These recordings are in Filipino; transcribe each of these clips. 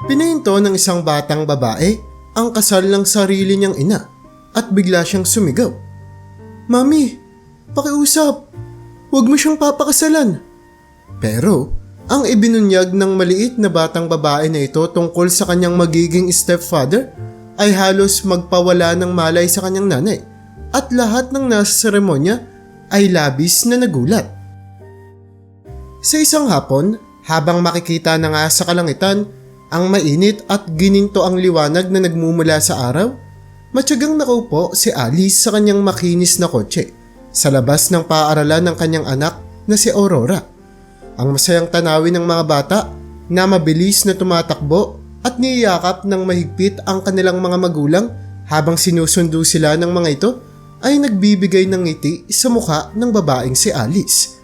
Pinahinto ng isang batang babae ang kasal ng sarili niyang ina at bigla siyang sumigaw. "Mami, pakiusap! Huwag mo siyang papakasalan!" Pero ang ibinunyag ng maliit na batang babae na ito tungkol sa kanyang magiging stepfather ay halos magpawala ng malay sa kanyang nanay at lahat ng nasa seremonya ay labis na nagulat. Sa isang hapon, habang makikita na nga sa kalangitan ang mainit at gininto ang liwanag na nagmumula sa araw, matyagang nakaupo si Alice sa kanyang makinis na kotse sa labas ng paaralan ng kanyang anak na si Aurora. Ang masayang tanawin ng mga bata na mabilis na tumatakbo at niyakap ng mahigpit ang kanilang mga magulang habang sinusundo sila ng mga ito ay nagbibigay ng ngiti sa mukha ng babaeng si Alice.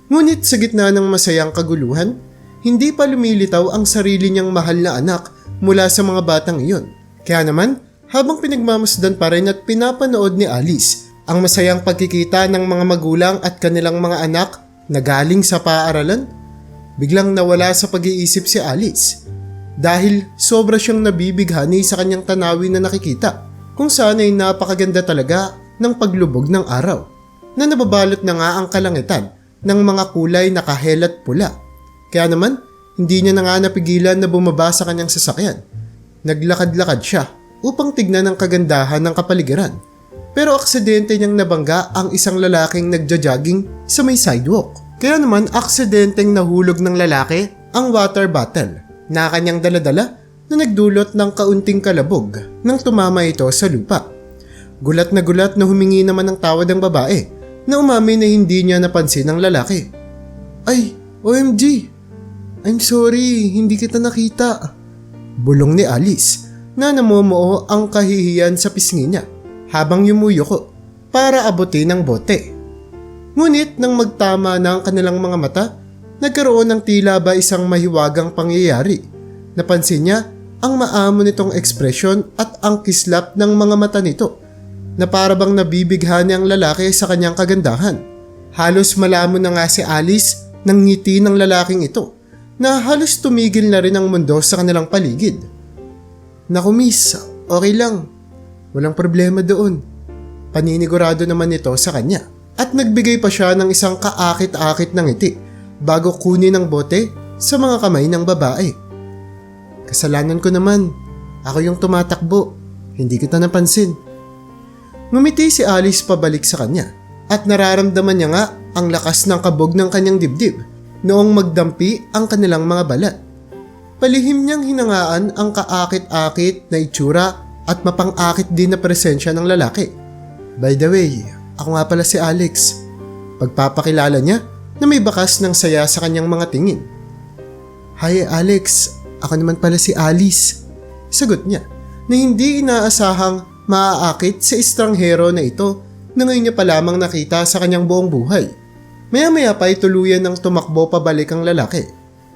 Ngunit sa gitna ng masayang kaguluhan, hindi pa lumilitaw ang sarili niyang mahal na anak mula sa mga batang iyon. Kaya naman, habang pinagmamasdan pa rin at pinapanood ni Alice ang masayang pagkikita ng mga magulang at kanilang mga anak na galing sa paaralan, biglang nawala sa pag-iisip si Alice dahil sobra siyang nabibighani sa kanyang tanawin na nakikita kung saan ay napakaganda talaga ng paglubog ng araw na nababalot na nga ang kalangitan ng mga kulay na kahel at pula. Kaya naman, hindi niya na nga napigilan na bumaba sa kanyang sasakyan. Naglakad-lakad siya upang tignan ang kagandahan ng kapaligiran. Pero aksidente niyang nabangga ang isang lalaking nagja-jogging sa may sidewalk. Kaya naman aksidenteng nahulog ng lalaki ang water bottle na kanyang daladala na nagdulot ng kaunting kalabog nang tumama ito sa lupa. Gulat na humingi naman ng tawad ang babae na umamin na hindi niya napansin ang lalaki. "Ay, OMG! I'm sorry, hindi kita nakita." Bulong ni Alice na namumuo ang kahihiyan sa pisngi niya habang yumuyuko para abutin ang bote. Ngunit nang magtama na ang kanilang mga mata, nagkaroon ng tila ba isang mahiwagang pangyayari. Napansin niya ang maamo nitong ekspresyon at ang kislap ng mga mata nito na parabang nabibighani ang lalaki sa kanyang kagandahan. Halos malamon na nga si Alice ng ngiti ng lalaking ito na halos tumigil na rin ang mundo sa kanilang paligid. "Naku miss, okay lang. Walang problema doon." Paninigurado naman ito sa kanya at nagbigay pa siya ng isang kaakit-akit ng ngiti bago kunin ang bote sa mga kamay ng babae. "Kasalanan ko naman. Ako yung tumatakbo. Hindi kita napansin." Ngumiti si Alice pabalik sa kanya at nararamdaman niya nga ang lakas ng kabog ng kanyang dibdib noong magdampi ang kanilang mga balat. Palihim niyang hinangaan ang kaakit-akit na itsura at mapang-akit din na presensya ng lalaki. "By the way, ako nga pala si Alex." Pagpapakilala niya na may bakas ng saya sa kanyang mga tingin. "Hi Alex, ako naman pala si Alice." Sagot niya na hindi inaasahang maaakit sa estranghero na ito na ngayon niya pa lamang nakita sa kanyang buong buhay. Maya-maya pa ay tuluyan ng tumakbo pabalik ang lalaki.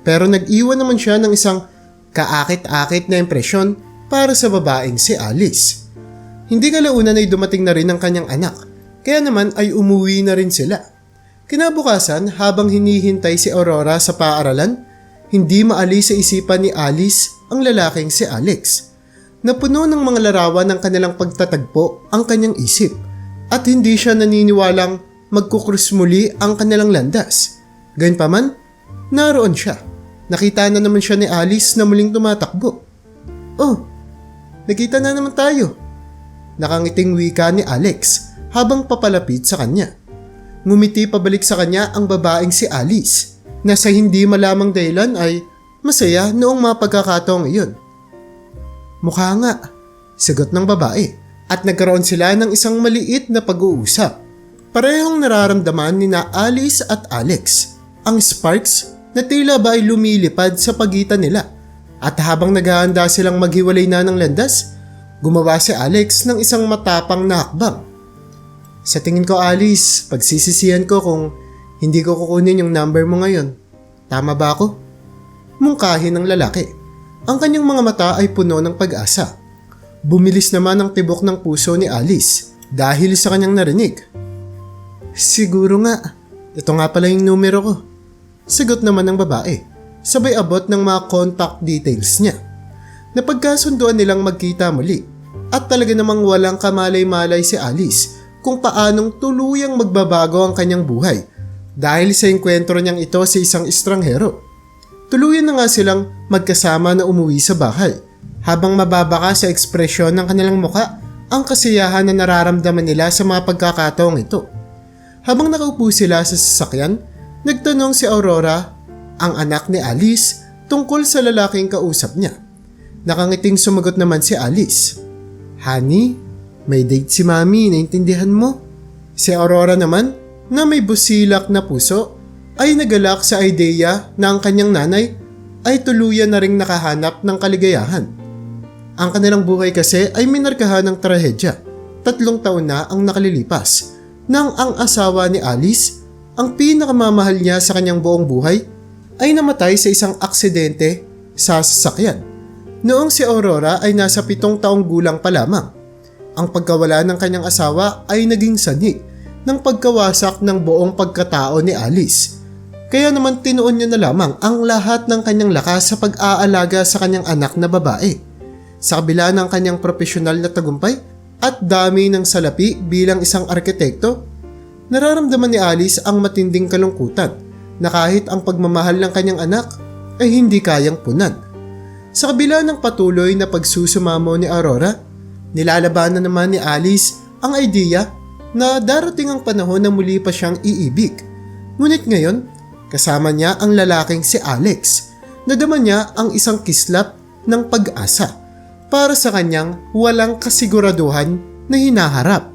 Pero nag-iwan naman siya ng isang kaakit-akit na impresyon para sa babaeng si Alice. Hindi kalaunan ay dumating na rin ang kanyang anak, kaya naman ay umuwi na rin sila. Kinabukasan, habang hinihintay si Aurora sa paaralan, hindi maalis sa isipan ni Alice ang lalaking si Alex. Napuno ng mga larawan ng kanilang pagtatagpo ang kanyang isip at hindi siya naniniwalang magkukrus muli ang kanilang landas. Gayunpaman, naroon siya. Nakita na naman siya ni Alice na muling tumatakbo. "Oh, nakita na naman tayo." Nakangiting wika ni Alex habang papalapit sa kanya. Ngumiti pabalik sa kanya ang babaeng si Alice na sa hindi malamang dahilan ay masaya noong mapagkakataong iyon. "Mukha nga," sagot ng babae at nagkaroon sila ng isang maliit na pag-uusap. Parehong nararamdaman ni na Alice at Alex ang sparks na tila ba ay lumilipad sa pagitan nila at habang naghahanda silang maghiwalay na ng landas, gumawa si Alex ng isang matapang na hakbang. "Sa tingin ko Alice, pagsisisihan ko kung hindi ko kukunin yung number mo ngayon. Tama ba ako?" Mungkahin ng lalaki. Ang kanyang mga mata ay puno ng pag-asa. Bumilis naman ang tibok ng puso ni Alice dahil sa kanyang narinig. "Siguro nga, ito nga pala yung numero ko." Sagot naman ng babae, sabay abot ng mga contact details niya. Napagkasunduan nilang magkita muli at talaga namang walang kamalay-malay si Alice kung paanong tuluyang magbabago ang kanyang buhay dahil sa engkwentro niyang ito sa isang estranghero. Tuluyan na nga silang magkasama na umuwi sa bahay habang mababaka sa ekspresyon ng kanilang muka ang kasiyahan na nararamdaman nila sa mga pagkakataong ito. Habang nakaupo sila sa sasakyan, nagtanong si Aurora, ang anak ni Alice, tungkol sa lalaking kausap niya. Nakangiting sumagot naman si Alice. Honey, may date si Mami, naintindihan mo? Si Aurora naman, na may busilak na puso, ay nagalak sa ideya na ang kanyang nanay ay tuluyan na ring nakahanap ng kaligayahan. Ang kanilang buhay kasi ay minarkahan ng trahedya. 3 taon na ang nakalilipas nang ang asawa ni Alice, ang pinakamamahal niya sa kanyang buong buhay, ay namatay sa isang aksidente sa sasakyan. Noong si Aurora ay nasa 7 taong gulang pa lamang. Ang pagkawala ng kanyang asawa ay naging sanhi ng pagkawasak ng buong pagkatao ni Alice. Kaya naman tinuon niya na lamang ang lahat ng kanyang lakas sa pag-aalaga sa kanyang anak na babae. Sa kabila ng kanyang profesional na tagumpay at dami ng salapi bilang isang arkitekto, nararamdaman ni Alice ang matinding kalungkutan na kahit ang pagmamahal ng kanyang anak ay hindi kayang punan. Sa kabila ng patuloy na pagsusumamo ni Aurora, nilalabanan naman ni Alice ang idea na darating ang panahon na muli pa siyang iibig. Ngunit ngayon, kasama niya ang lalaking si Alex. Nadama niya ang isang kislap ng pag-asa para sa kanyang walang kasiguraduhan na hinaharap.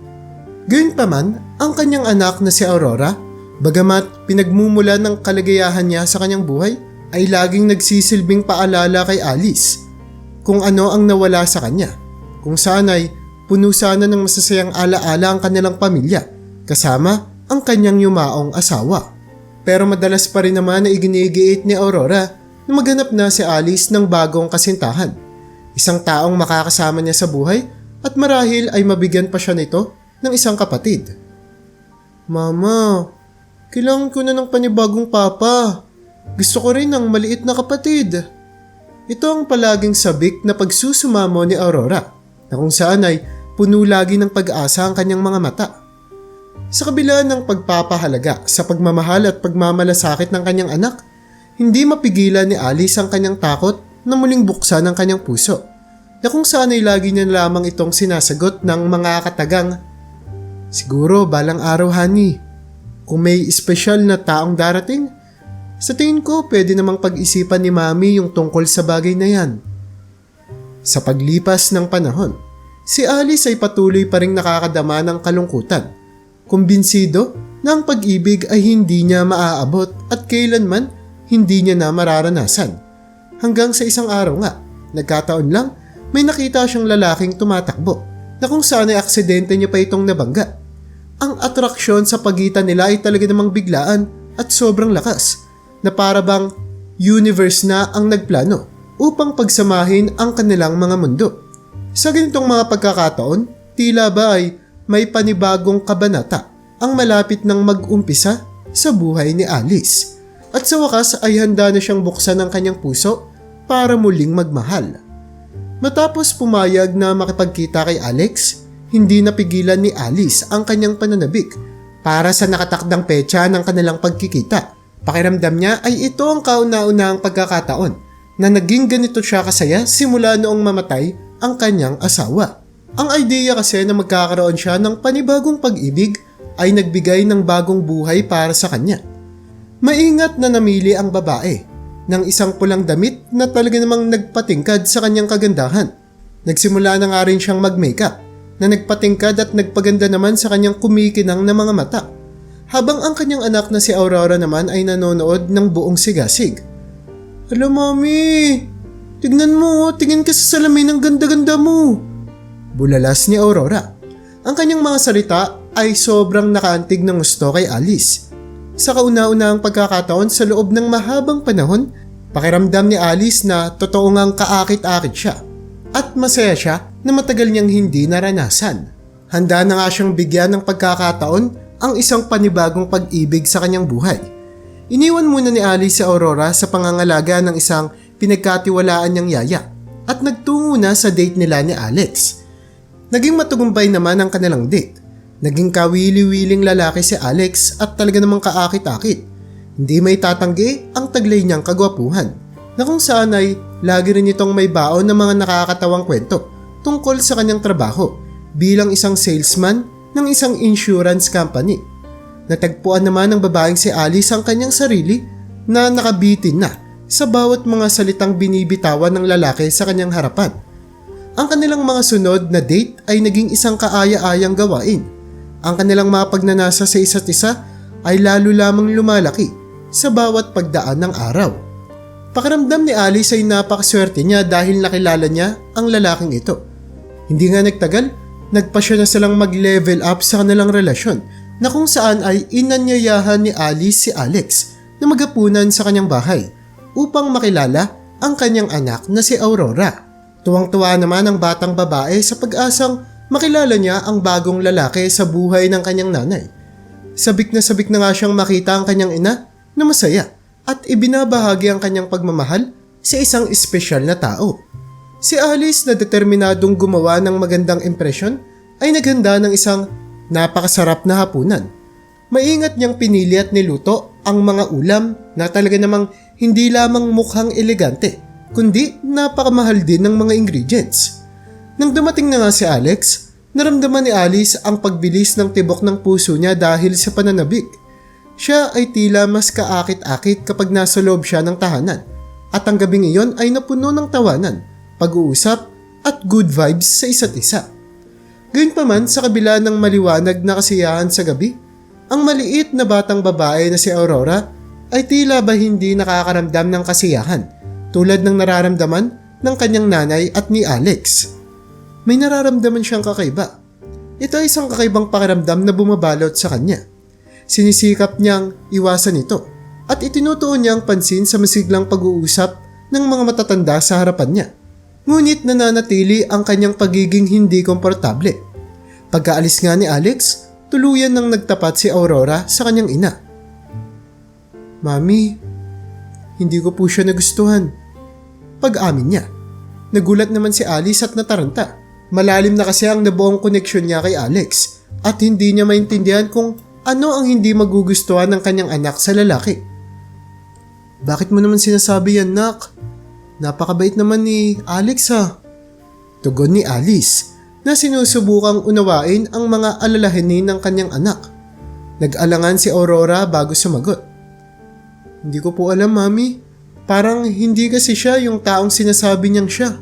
Gayunpaman, ang kanyang anak na si Aurora, bagamat pinagmumula ng kaligayahan niya sa kanyang buhay, ay laging nagsisilbing paalala kay Alice kung ano ang nawala sa kanya, kung saan ay puno sana ng masasayang alaala ang kanilang pamilya kasama ang kanyang yumaong asawa. Pero madalas pa rin naman na iginigiit ni Aurora na maghanap na si Alice ng bagong kasintahan, isang taong makakasama niya sa buhay at marahil ay mabigyan pa siya nito ng isang kapatid. Mama, kailangan ko na ng panibagong papa. Gusto ko rin ng maliit na kapatid. Ito ang palaging sabik na pagsusumamo ni Aurora, na kung saan ay puno lagi ng pag-asa ang kanyang mga mata. Sa kabila ng pagpapahalaga sa pagmamahal at pagmamalasakit ng kanyang anak, hindi mapigilan ni Alice ang kanyang takot na muling buksan ang kanyang puso, na kung saan ay lagi niya lamang itong sinasagot ng mga katagang, siguro balang araw, honey, kung may espesyal na taong darating, sa tingin ko pwede namang pag-isipan ni Mami yung tungkol sa bagay na yan. Sa paglipas ng panahon, si Alice ay patuloy pa ring nakakadama ng kalungkutan. Kumbinsido na ang pag-ibig ay hindi niya maaabot at kailanman hindi niya na mararanasan. Hanggang sa isang araw nga, nagkataon lang may nakita siyang lalaking tumatakbo na kung saan ay aksidente niya pa itong nabangga. Ang atraksyon sa pagitan nila ay talaga namang biglaan at sobrang lakas, na para bang universe na ang nagplano upang pagsamahin ang kanilang mga mundo. Sa ganitong mga pagkakataon, tila ba ay may panibagong kabanata ang malapit ng mag-umpisa sa buhay ni Alice. At sa wakas ay handa na siyang buksan ang kanyang puso para muling magmahal. Matapos pumayag na makipagkita kay Alex, hindi napigilan ni Alice ang kanyang pananabik para sa nakatakdang petsa ng kanilang pagkikita. Pakiramdam niya ay ito ang kauna-unahang pagkakataon na naging ganito siya kasaya simula noong mamatay ang kanyang asawa. Ang idea kasi na magkakaroon siya ng panibagong pag-ibig ay nagbigay ng bagong buhay para sa kanya. Maingat na namili ang babae ng isang pulang damit na talaga namang nagpatingkad sa kanyang kagandahan. Nagsimula na nga rin siyang mag-makeup na nagpatingkad at nagpaganda naman sa kanyang kumikinang na mga mata. Habang ang kanyang anak na si Aurora naman ay nanonood ng buong sigasig. Hala mami, tignan mo, tingin ka sa salamin ng ganda-ganda mo. Bulalas ni Aurora. Ang kanyang mga salita ay sobrang nakaantig ng gusto kay Alice. Sa kauna-unahang pagkakataon sa loob ng mahabang panahon, pakiramdam ni Alice na totoo ngang kaakit-akit siya at masaya siya na matagal niyang hindi naranasan. Handa na nga siyang bigyan ng pagkakataon ang isang panibagong pag-ibig sa kanyang buhay. Iniwan muna ni Alice si Aurora sa pangangalaga ng isang pinagkatiwalaan niyang yaya at nagtungo na sa date nila ni Alex. Naging matagumpay naman ang kanilang date. Naging kawili-wiling lalaki si Alex at talaga namang kaakit-akit. Hindi may tatanggi ang taglay niyang kagwapuhan, na kung saan ay lagi rin itong may baon ng mga nakakatawang kwento tungkol sa kanyang trabaho bilang isang salesman ng isang insurance company. Natagpuan naman ng babaeng si Alice ang kanyang sarili na nakabitin na sa bawat mga salitang binibitawan ng lalaki sa kanyang harapan. Ang kanilang mga sunod na date ay naging isang kaaya-ayang gawain. Ang kanilang mga pagnanasa sa isa't isa ay lalo lamang lumalaki sa bawat pagdaan ng araw. Pakiramdam ni Alice ay napakaswerte niya dahil nakilala niya ang lalaking ito. Hindi nga nagtagal, nagpasya na silang mag-level up sa kanilang relasyon na kung saan ay inanyayahan ni Alice si Alex na maghapunan sa kanyang bahay upang makilala ang kanyang anak na si Aurora. Tuwang-tuwa naman ang batang babae sa pag-asang makilala niya ang bagong lalaki sa buhay ng kanyang nanay. Sabik na nga siyang makita ang kanyang ina na masaya at ibinabahagi ang kanyang pagmamahal sa isang espesyal na tao. Si Alice na determinadong gumawa ng magandang impresyon ay naghanda ng isang napakasarap na hapunan. Maingat niyang pinili at niluto ang mga ulam na talaga namang hindi lamang mukhang elegante, kundi napakamahal din ng mga ingredients. Nang dumating na nga si Alex, naramdaman ni Alice ang pagbilis ng tibok ng puso niya dahil sa pananabik. Siya ay tila mas kaakit-akit kapag nasa loob siya ng tahanan at ang gabing iyon ay napuno ng tawanan, pag-uusap at good vibes sa isa't isa. Gayunpaman sa kabila ng maliwanag na kasiyahan sa gabi, ang maliit na batang babae na si Aurora ay tila ba hindi nakakaramdam ng kasiyahan tulad ng nararamdaman ng kanyang nanay at ni Alex. May nararamdaman siyang kakaiba. Ito ay isang kakaibang pakiramdam na bumabalot sa kanya. Sinisikap niyang iwasan ito at itinutuon niya ang pansin sa masiglang pag-uusap ng mga matatanda sa harapan niya. Ngunit nananatili ang kanyang pagiging hindi komportable. Pagkaalis nga ni Alex, tuluyan nang nagtapat si Aurora sa kanyang ina. "Mami, hindi ko po siya nagustuhan." Pag-amin niya. Nagulat naman si Alice at nataranta. Malalim na kasi ang nabuong koneksyon niya kay Alex at hindi niya maintindihan kung ano ang hindi magugustuhan ng kanyang anak sa lalaki. "Bakit mo naman sinasabi yan, nak? Napakabait naman ni Alex ha." Tugon ni Alice na sinusubukang unawain ang mga alalahanin ng kanyang anak. Nag-alangan si Aurora bago sumagot. "Hindi ko po alam, mami. Parang hindi kasi siya yung taong sinasabi niyang siya.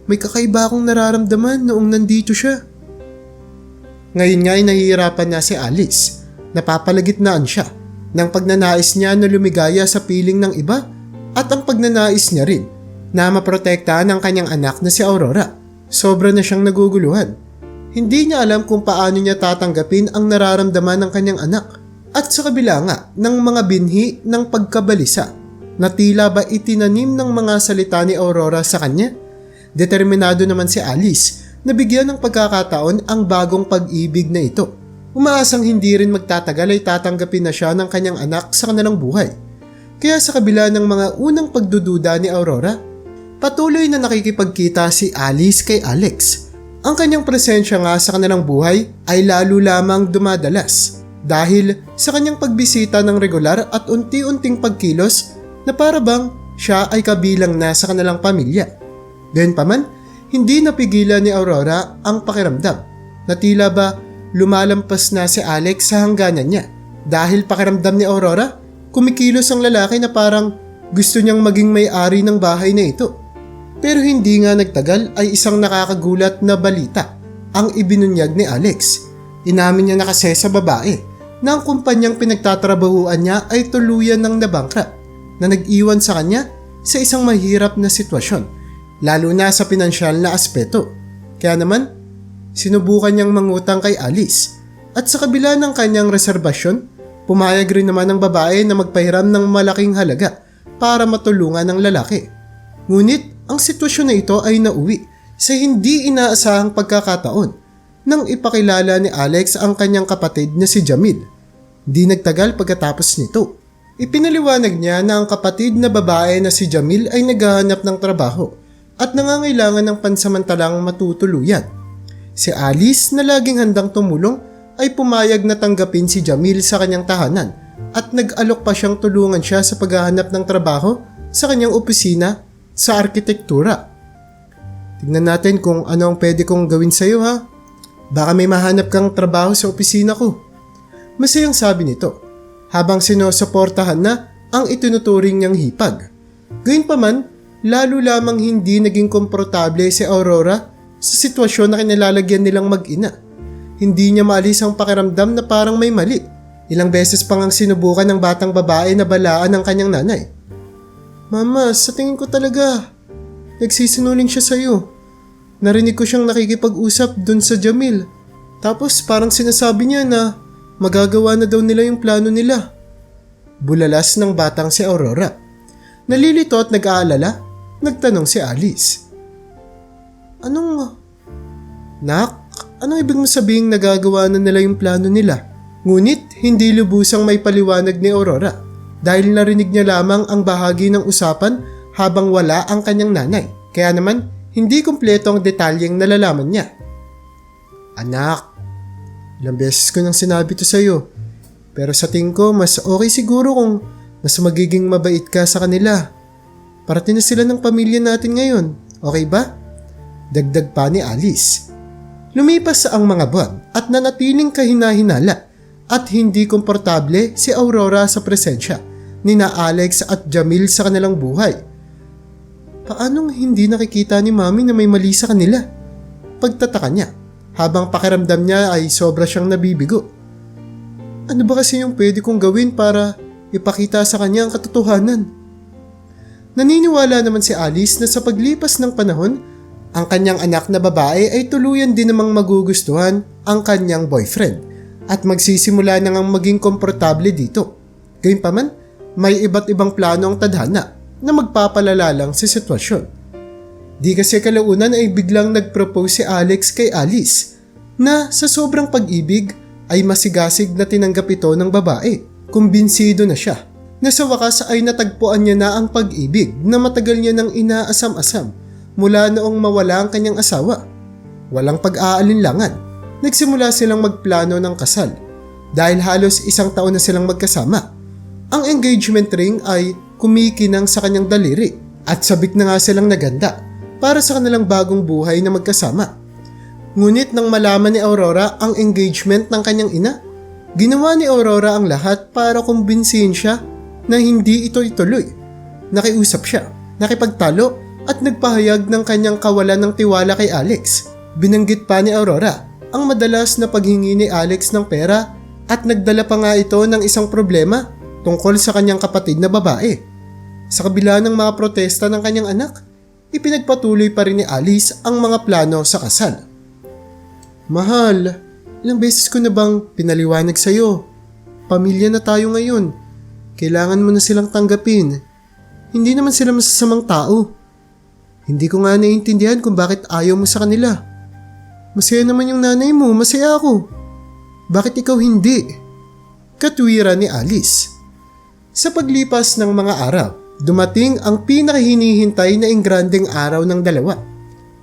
May kakaiba akong nararamdaman noong nandito siya." Ngayon nga ay nahihirapan na si Alice. Napapalagitnaan siya ng pagnanais niya na lumigaya sa piling ng iba at ang pagnanais niya rin na maprotektahan ang kanyang anak na si Aurora. Sobra na siyang naguguluhan. Hindi niya alam kung paano niya tatanggapin ang nararamdaman ng kanyang anak. At sa kabila nga ng mga binhi ng pagkabalisa na tila ba itinanim ng mga salita ni Aurora sa kanya, determinado naman si Alice na bigyan ng pagkakataon ang bagong pag-ibig na ito. Umaasang hindi rin magtatagal ay tatanggapin na siya ng kanyang anak sa kanilang buhay. Kaya sa kabila ng mga unang pagdududa ni Aurora, patuloy na nakikipagkita si Alice kay Alex. Ang kanyang presensya nga sa kanilang buhay ay lalo lamang dumadalas dahil sa kanyang pagbisita ng regular at unti-unting pagkilos na para bang siya ay kabilang na sa kanilang pamilya. Gayunpaman, hindi napigilan ni Aurora ang pakiramdam na tila ba lumalampas na si Alex sa hangganan niya dahil pakiramdam ni Aurora kumikilos ang lalaki na parang gusto niyang maging may-ari ng bahay na ito. Pero hindi nga nagtagal ay isang nakakagulat na balita ang ibinunyag ni Alex. Inamin niya na kasi sa babae na ang kumpanyang pinagtatrabahuan niya ay tuluyan ng nabangkrut na nag-iwan sa kanya sa isang mahirap na sitwasyon, lalo na sa pinansyal na aspeto. Kaya naman, sinubukan niyang mangutang kay Alice at sa kabila ng kanyang reserbasyon, pumayag rin naman ng babae na magpahiram ng malaking halaga para matulungan ng lalaki. Ngunit ang sitwasyon na ito ay nauwi sa hindi inaasahang pagkakataon nang ipakilala ni Alex ang kanyang kapatid na si Jamil. Di nagtagal pagkatapos nito, ipinaliwanag niya na ang kapatid na babae na si Jamil ay naghahanap ng trabaho at nangangailangan ng pansamantalang matutuluyan. Si Alice na laging handang tumulong ay pumayag na tanggapin si Jamil sa kanyang tahanan at nag-alok pa siyang tulungan siya sa paghahanap ng trabaho sa kanyang opisina sa arkitektura. Tignan natin kung ano ang pwede kong gawin sa iyo ha. Baka may mahanap kang trabaho sa opisina ko. Masayang sabi nito habang sinusuportahan na ang itinuturing niyang hipag. Gayunpaman, lalo lamang hindi naging komportable si Aurora sa sitwasyon na kinalalagyan nilang mag-ina. Hindi niya maalis ang pakiramdam na parang may mali. Ilang beses pang ang sinubukan ng batang babae na balaan ng kanyang nanay. Mama, sa tingin ko talaga, nagsisinungaling siya sa'yo. Narinig ko siyang nakikipag-usap dun sa Jamil. Tapos parang sinasabi niya na magagawa na daw nila yung plano nila. Bulalas ng batang si Aurora. Nalilito at nag-aalala, nagtanong si Alice. Nak, anong ibig mo sabihing nagagawa na nila yung plano nila? Ngunit hindi lubusang may paliwanag ni Aurora dahil narinig niya lamang ang bahagi ng usapan habang wala ang kanyang nanay. Kaya naman, hindi kumpleto ang detalyeng nalalaman niya. Anak, ilang beses ko nang sinabi to sa'yo. Pero sa tingin ko, mas okay siguro kung mas magiging mabait ka sa kanila. Parating na sila ng pamilya natin ngayon. Okay ba? Dagdag pa ni Alice. Lumipas ang mga buwan at nanatiling kahina-hinala at hindi komportable si Aurora sa presensya ni na Alex at Jamil sa kanilang buhay. Paanong hindi nakikita ni Mami na may mali sa kanila? Pagtataka niya, habang pakiramdam niya ay sobra siyang nabibigo. Ano ba kasi yung pwede kong gawin para ipakita sa kanya ang katotohanan? Naniniwala naman si Alice na sa paglipas ng panahon, ang kanyang anak na babae ay tuluyan din namang magugustuhan ang kanyang boyfriend at magsisimula na ngang maging komportable dito. Gayunpaman, may iba't ibang plano ang tadhana na magpapalala lang sa sitwasyon. Di kasi kalaunan ay biglang nag-propose si Alex kay Alice na sa sobrang pag-ibig ay masigasig na tinanggap ito ng babae. Kumbinsido na siya na sa wakas ay natagpuan niya na ang pag-ibig na matagal niya nang inaasam-asam mula noong mawala ang kanyang asawa. Walang pag-aalinlangan. Nagsimula silang magplano ng kasal dahil halos 1 taon na silang magkasama. Ang engagement ring ay kumikinang sa kanyang daliri at sabik na nga silang naganda para sa kanilang bagong buhay na magkasama. Ngunit nang malaman ni Aurora ang engagement ng kanyang ina, ginawa ni Aurora ang lahat para kumbinsihin siya na hindi ito ituloy. Nakiusap siya, nakipagtalo at nagpahayag ng kanyang kawalan ng tiwala kay Alex. Binanggit pa ni Aurora ang madalas na paghingi ni Alex ng pera at nagdala pa nga ito ng isang problema tungkol sa kanyang kapatid na babae. Sa kabila ng mga protesta ng kanyang anak, ipinagpatuloy pa rin ni Alice ang mga plano sa kasal. Mahal, ilang beses ko na bang pinaliwanag sa'yo? Pamilya na tayo ngayon. Kailangan mo na silang tanggapin. Hindi naman sila masasamang tao. Hindi ko nga naiintindihan kung bakit ayaw mo sa kanila. Masaya naman yung nanay mo, masaya ako. Bakit ikaw hindi? Katwiran ni Alice. Sa paglipas ng mga araw, dumating ang pinakahinihintay na ingranding araw ng dalawa.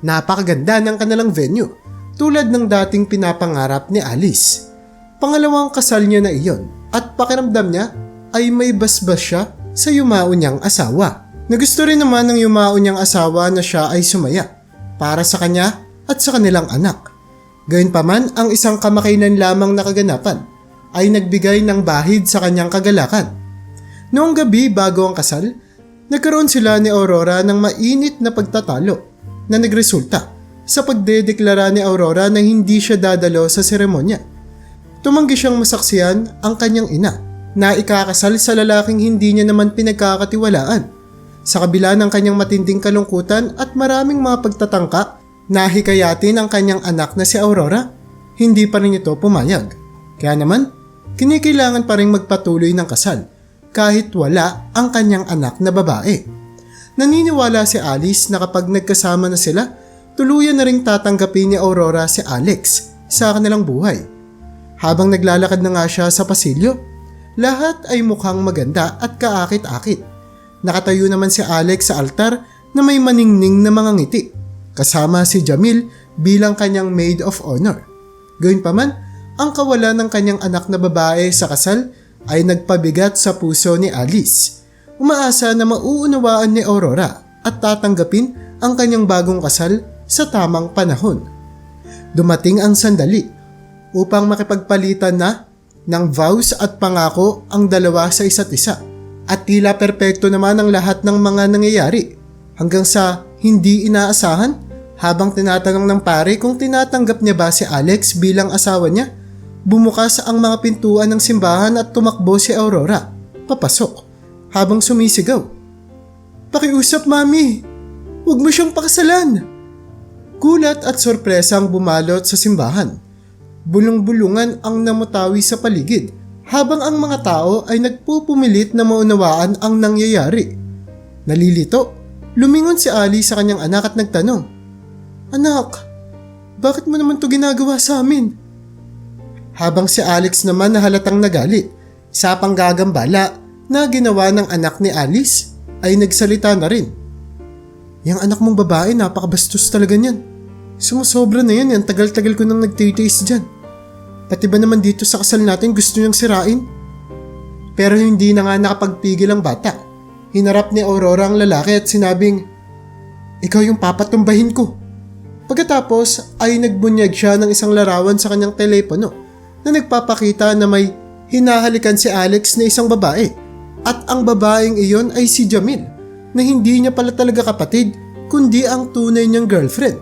Napakaganda ng kanilang venue, tulad ng dating pinapangarap ni Alice. Pangalawang kasal niya na iyon at pakiramdam niya ay may basbas siya sa yumao niyang asawa. Nagusto rin naman ng yumao niyang asawa na siya ay sumaya para sa kanya at sa kanilang anak. Gayunpaman, ang isang kamakailan lamang na kaganapan ay nagbigay ng bahid sa kanyang kagalakan. Noong gabi bago ang kasal, nagkaroon sila ni Aurora ng mainit na pagtatalo na nagresulta sa pagdedeklara ni Aurora na hindi siya dadalo sa seremonya. Tumanggi siyang masaksihan ang kanyang ina na ikakasal sa lalaking hindi niya naman pinagkakatiwalaan. Sa kabila ng kanyang matinding kalungkutan at maraming mga pagtatangka, nahikayatin ang kanyang anak na si Aurora, hindi pa rin ito pumayag. Kaya naman, kinikailangan pa rin magpatuloy ng kasal kahit wala ang kanyang anak na babae. Naniniwala si Alice na kapag nagkasama na sila, tuluyan na ring tatanggapin ni Aurora si Alex sa kanilang buhay. Habang naglalakad na nga siya sa pasilyo, lahat ay mukhang maganda at kaakit-akit. Nakatayo naman si Alex sa altar na may maningning na mga ngiti, kasama si Jamil bilang kanyang maid of honor. Gayunpaman, ang kawalan ng kanyang anak na babae sa kasal ay nagpabigat sa puso ni Alice. Umaasa na mauunawaan ni Aurora at tatanggapin ang kanyang bagong kasal sa tamang panahon. Dumating ang sandali upang makipagpalitan na ng vows at pangako ang dalawa sa isa't isa. At tila perpekto naman ang lahat ng mga nangyayari hanggang sa hindi inaasahan habang tinatanong ng pare kung tinatanggap niya ba si Alex bilang asawa niya. Bumukas ang mga pintuan ng simbahan at tumakbo si Aurora papasok habang sumisigaw, "Pakiusap, Mami! Huwag mo siyang pakasalan!" Gulat at sorpresang bumalot sa simbahan. Bulong-bulungan ang namutawi sa paligid habang ang mga tao ay nagpupumilit na maunawaan ang nangyayari. Nalilito, lumingon si Ali sa kanyang anak at nagtanong, "Anak, bakit mo naman to ginagawa sa amin?" Habang si Alex naman na halatang nagalit sa panggagambala na ginawa ng anak ni Alice ay nagsalita na rin. "Yang anak mong babae, napakabastos talaga niyan. Sumusobra na yan, tagal-tagal ko nang nagtitiis dyan. Pati ba naman dito sa kasal natin gusto niyang sirain?" Pero hindi na nga nakapagpigil ang bata. Hinarap ni Aurora ang lalaki at sinabing, "Ikaw yung papatumbahin ko." Pagkatapos ay nagbunyag siya ng isang larawan sa kanyang telepono na nagpapakita na may hinahalikan si Alex na isang babae at ang babaeng iyon ay si Jamil na hindi niya pala talaga kapatid kundi ang tunay niyang girlfriend.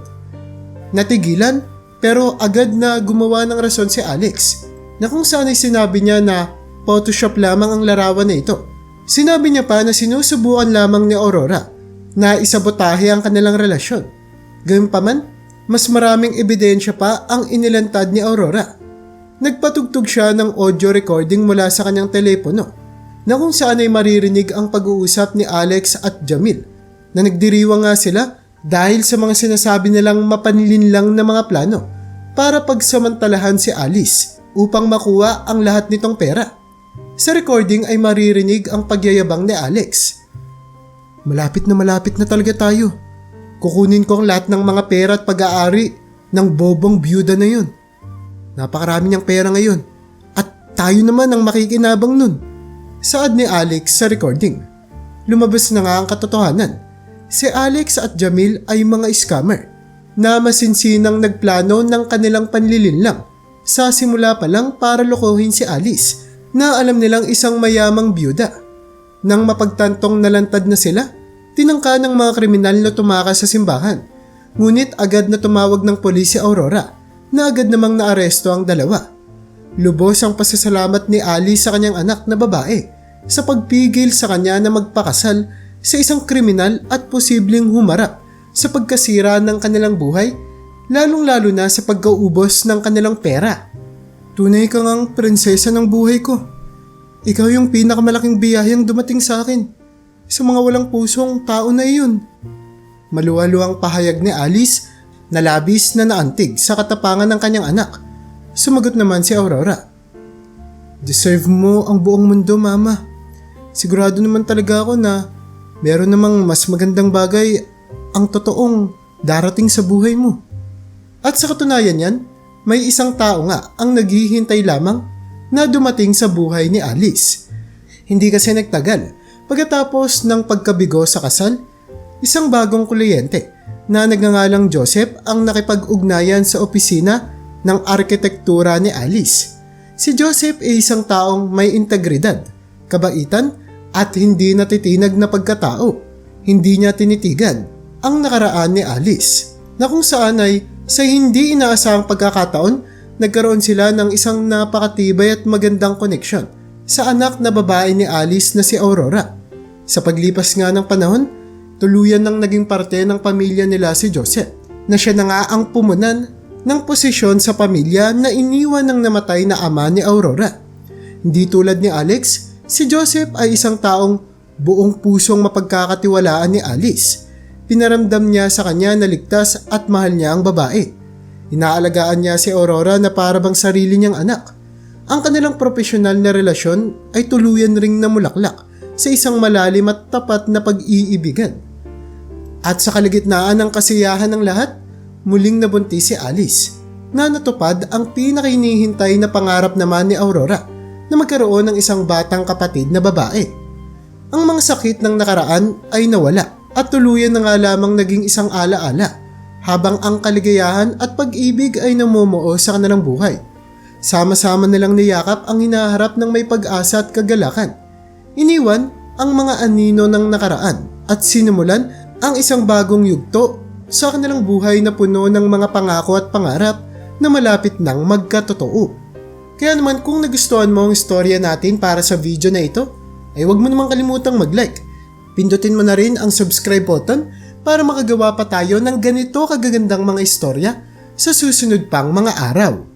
Natigilan pero agad na gumawa ng rason si Alex na kung saan ay sinabi niya na Photoshop lamang ang larawan na ito. Sinabi niya pa na sinusubukan lamang ni Aurora na isabotahe ang kanilang relasyon. Gayunpaman, mas maraming ebidensya pa ang inilantad ni Aurora. Nagpatugtog siya ng audio recording mula sa kanyang telepono na kung saan ay maririnig ang pag-uusap ni Alex at Jamil na nagdiriwang nga sila dahil sa mga sinasabi nilang mapanlinlang na mga plano para pagsamantalahan si Alice upang makuha ang lahat nitong pera. Sa recording ay maririnig ang pagyayabang ni Alex. Malapit na talaga tayo. Kukunin ko ang lahat ng mga pera at pag-aari ng bobong byuda na yun. Napakarami niyang pera ngayon at tayo naman ang makikinabang nun. Saad ni Alex sa recording. Lumabas na nga ang katotohanan. Si Alex at Jamil ay mga scammer na masinsinang nagplano ng kanilang panlilinlang sa simula pa lang para lokohin si Alice na alam nilang isang mayamang byuda. Nang mapagtantong nalantad na sila, tinangka ng mga kriminal na tumakas sa simbahan. Ngunit agad na tumawag ng pulis si Aurora na agad namang naaresto ang dalawa. Lubos ang pasasalamat ni Ali sa kanyang anak na babae sa pagpigil sa kanya na magpakasal sa isang kriminal at posibleng humarap sa pagkasira ng kanilang buhay, lalong-lalo na sa pagkaubos ng kanilang pera. Tunay ka ngang prinsesa ng buhay ko. Ikaw yung pinakamalaking biyayang dumating sa akin sa mga walang pusong tao na iyon. Maluwaluang pahayag ni Alice na labis na naantig sa katapangan ng kanyang anak. Sumagot naman si Aurora. Deserve mo ang buong mundo, Mama. Sigurado naman talaga ako na meron namang mas magandang bagay ang totoong darating sa buhay mo. At sa katunayan yan, may isang tao nga ang naghihintay lamang na dumating sa buhay ni Alice. Hindi kasi nagtagal. Pagkatapos ng pagkabigo sa kasal, isang bagong kliyente na nagngangalang Joseph ang nakipag-ugnayan sa opisina ng arkitektura ni Alice. Si Joseph ay isang taong may integridad, kabaitan at hindi natitinag na pagkatao. Hindi niya tinitigan ang nakaraan ni Alice na kung saan ay sa hindi inaasahang pagkakataon nagkaroon sila ng isang napakatibay at magandang koneksyon sa anak na babae ni Alice na si Aurora. Sa paglipas nga ng panahon, tuluyan nang naging parte ng pamilya nila si Joseph na siya na nga ang pumunan ng posisyon sa pamilya na iniwan ng namatay na ama ni Aurora. Hindi tulad ni Alex, si Joseph ay isang taong buong pusong mapagkakatiwalaan ni Alice. Pinaramdam niya sa kanya na ligtas at mahal niya ang babae. Inaalagaan niya si Aurora na para bang sarili niyang anak. Ang kanilang profesional na relasyon ay tuluyan ring namulaklak sa isang malalim at tapat na pag-iibigan. At sa kalagitnaan ng kasiyahan ng lahat, muling nabuntis si Alice na natupad ang pinakahinihintay na pangarap naman ni Aurora na magkaroon ng isang batang kapatid na babae. Ang mga sakit ng nakaraan ay nawala at tuluyan na nga lamang naging isang alaala habang ang kaligayahan at pag-ibig ay namumuo sa kanilang buhay. Sama-sama nilang niyakap ang hinaharap ng may pag-asa at kagalakan. Iniwan ang mga anino ng nakaraan at sinimulan ang isang bagong yugto sa kanilang buhay na puno ng mga pangako at pangarap na malapit nang magkatotoo. Kaya naman kung nagustuhan mo ang istorya natin para sa video na ito, ay huwag mo namang kalimutang mag-like. Pindutin mo na rin ang subscribe button para makagawa pa tayo ng ganito kagagandang mga istorya sa susunod pang mga araw.